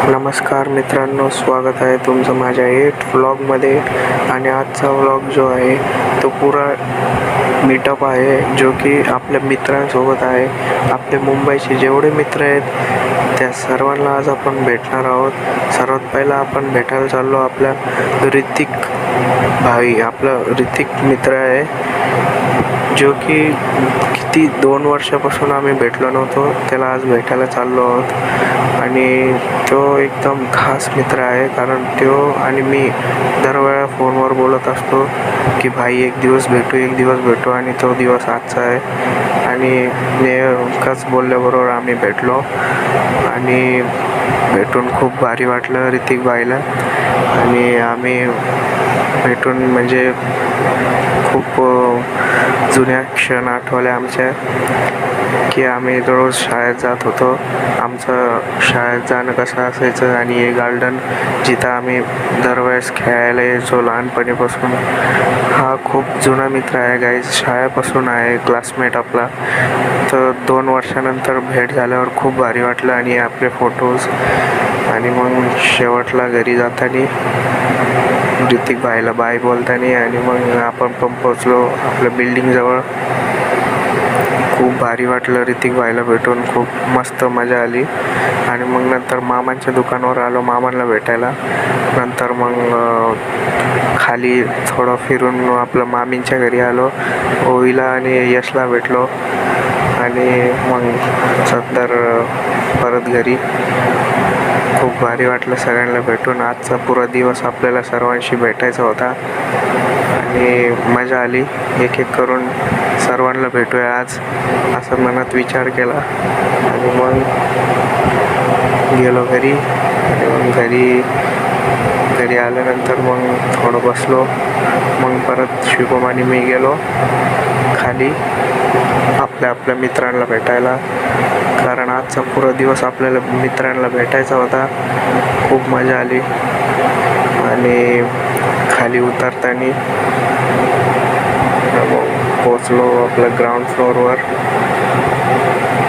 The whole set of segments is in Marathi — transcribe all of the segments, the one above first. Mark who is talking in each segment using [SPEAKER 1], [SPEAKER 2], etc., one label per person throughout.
[SPEAKER 1] नमस्कार मित्रांनो, स्वागत आहे तुमचं माझ्या व्लॉगमध्ये. आणि आजचा व्लॉग जो आहे तो पुरा मीटअप आहे, जो की आपल्या मित्रांसोबत आहे. आपले मुंबईचे जेवढे मित्र आहेत त्या सर्वांना आज आपण भेटणार आहोत. सर्वात पहिला आपण भेटायला चाललो आपल्या ऋतिक भाई. आपला ऋतिक मित्र आहे, जो की किती 2 वर्षापासून आम्ही भेटलो नव्हतो. त्याला आज भेटायला चाललो आहोत. आणि तो एकदम खास मित्र आहे, कारण तो आणि मी दरवेळा फोनवर बोलत असतो की भाई एक दिवस भेटू, आणि तो दिवस आजचा आहे. आणि नेमकाच बोलल्याबरोबर आम्ही भेटलो आणि भेटून खूप भारी वाटलं ऋतिक भाईला. आणि आम्ही भेटून म्हणजे खूप जुन्या क्षण आठवल्या आमच्या, की आम्ही रोज शाळेत जात होतो. आमचं शाळेत जाणं कसं असायचं, आणि हे गार्डन जिथं आम्ही दरवेळेस खेळायला यायचो लहानपणीपासून. हा खूप जुना मित्र आहे गाईज, शाळेपासून आहे, क्लासमेट आपला. तर 2 वर्षानंतर भेट झाल्यावर खूप भारी वाटलं. आणि आपले फोटोज. आणि मग शेवटला घरी जाताना ऋतिक भाईला बाय बोलताना, आणि मग आपण पण पोचलो आपल्या बिल्डिंगजवळ. खूप भारी वाटलं ऋतिक भाईला भेटून, खूप मस्त मजा आली. आणि मग नंतर मामांच्या दुकानावर आलो मामांना भेटायला. नंतर मग खाली थोडं फिरून आपलं मामींच्या घरी आलो, ओवीला आणि यशला भेटलो. आणि मग सत्तर परत घरी. खूप भारी वाटलं सगळ्यांना भेटून. आजचा पुरा दिवस आपल्याला सर्वांशी भेटायचा होता आणि मजा आली. एक एक करून सर्वांना भेटूया आज, असं मनात विचार केला. आणि मग गेलो घरी. आणि मग घरी आल्यानंतर मग थोडं बसलो. मग परत शुभम आणि मी गेलो खाली आपल्या मित्रांना भेटायला, कारण आजचा पुरा दिवस आपल्याला मित्रांना भेटायचा होता. खूप मजा आली. आणि खाली उतरताना पोचलो आपल्या ग्राउंड फ्लोअरवर.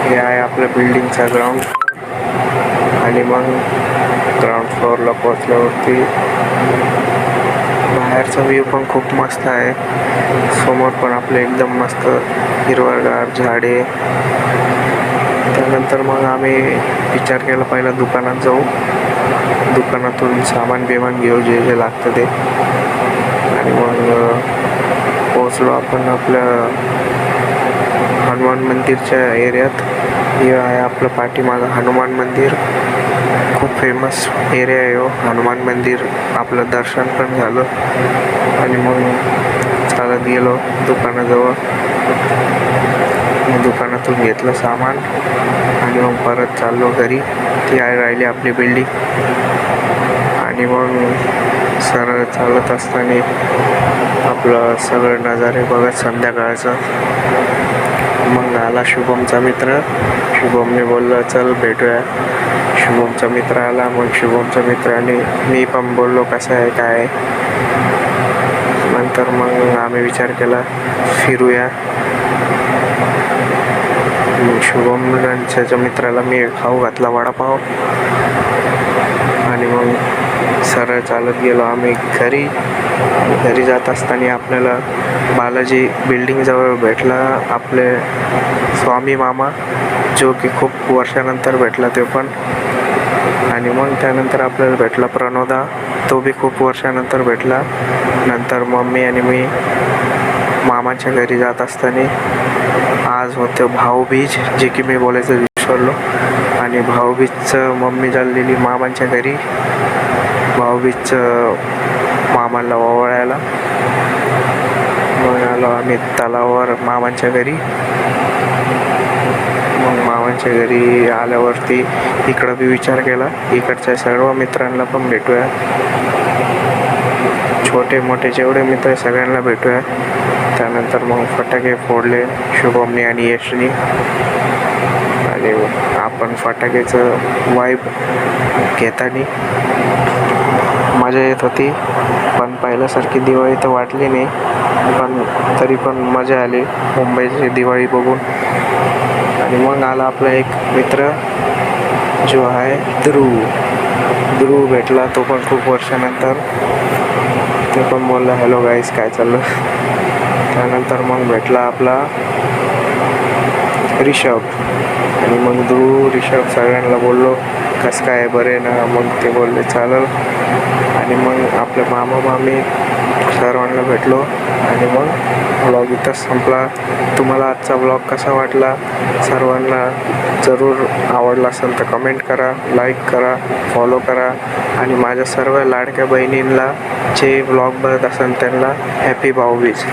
[SPEAKER 1] हे आहे आपल्या बिल्डिंगचा ग्राउंड. आणि मग ग्राउंड फ्लोअरला पोचल्यावरती बाहेरचा व्ह्यू पण खूप मस्त आहे. समोर पण आपले एकदम मस्त हिरवळगार झाडे. त्यानंतर मग आम्ही विचार केला पहिला दुकानात जाऊ, दुकानातून सामान घेऊ जे जे लागतं ते. आणि मग पोचलो आपण आपल्या हनुमान मंदिरच्या एरियात. हे आहे आपलं पाठीमागं हनुमान मंदिर. खूप फेमस एरिया आहे हो हनुमान मंदिर. आपलं दर्शन पण झालं. आणि मग चालत गेलो दुकानाजवळ. दुकानातून घेतलं सामान आणि मग परत चाललो घरी. ती राहिली आपली बिल्डिंग. आणि मग सरळ चालत असताना आपलं सगळं नजारे बघत संध्याकाळचं. मग आला शुभमचा मित्र. शुभमने बोललं चल भेटूया. शुभमचा मित्र आला. मग शुभमच्या मित्राने मी पण बोललो कसं आहे काय. नंतर मग आम्ही विचार केला फिरूया. शुभमच्या मित्राला मी खाऊ घातला वडापाव. आणि मग सरळ चालत गेलो आम्ही घरी जात असताना आपल्याला बालाजी बिल्डिंगजवळ भेटला आपले स्वामी मामा, जो की खूप वर्षानंतर भेटला ते पण. आणि मग त्यानंतर आपल्याला भेटला प्रणोदा, तो बी खूप वर्षानंतर भेटला. नंतर मम्मी आणि मी मामाच्या घरी जात असताना आज होतं भाऊबीज, जे की मी बोलायचं विसरलो. आणि भाऊबीजचं मम्मी चाललेली मामांच्या घरी. भाऊबीजचं मामाला ओवाळायला. मग आलो आम्ही तलावावर मामांच्या घरी. मग मामांच्या घरी आल्यावरती इकडं बी विचार केला इकडच्या सर्व मित्रांना पण भेटूया. छोटे मोठे जेवढे मित्र सगळ्यांना भेटूया. त्यानंतर मग फटाके फोडले शुभमने आणि यशनी. आणि आपण फटाक्याचं वाईब घेताना मजा येत होती. पण पहिल्यासारखी दिवाळी तर वाटली नाही, पण तरी पण मजा आली मुंबईची दिवाळी बघून. आणि मग आला आपला एक मित्र जो आहे ध्रुव. ध्रुव भेटला, तो पण खूप वर्षानंतर. ते पण बोलला हॅलो गाईस काय चाललं. त्यानंतर मग भेटला आपला ऋषभ. आणि मग ध्रुव ऋषभ सगळ्यांना बोललो कसं काय बरे ना. मग ते बोलले चालेल. आणि मग आपले मामा मामी सर्वांना भेटलो. आणि मग व्लॉग इथंच संपला. तुम्हाला आजचा व्लॉग कसा वाटला, सर्वांना जरूर आवडला असेल तर कमेंट करा, लाईक करा, फॉलो करा. आणि माझ्या सर्व लाडक्या बहिणींना जे व्लॉग बघत असेल त्यांना हॅपी भाऊबीज.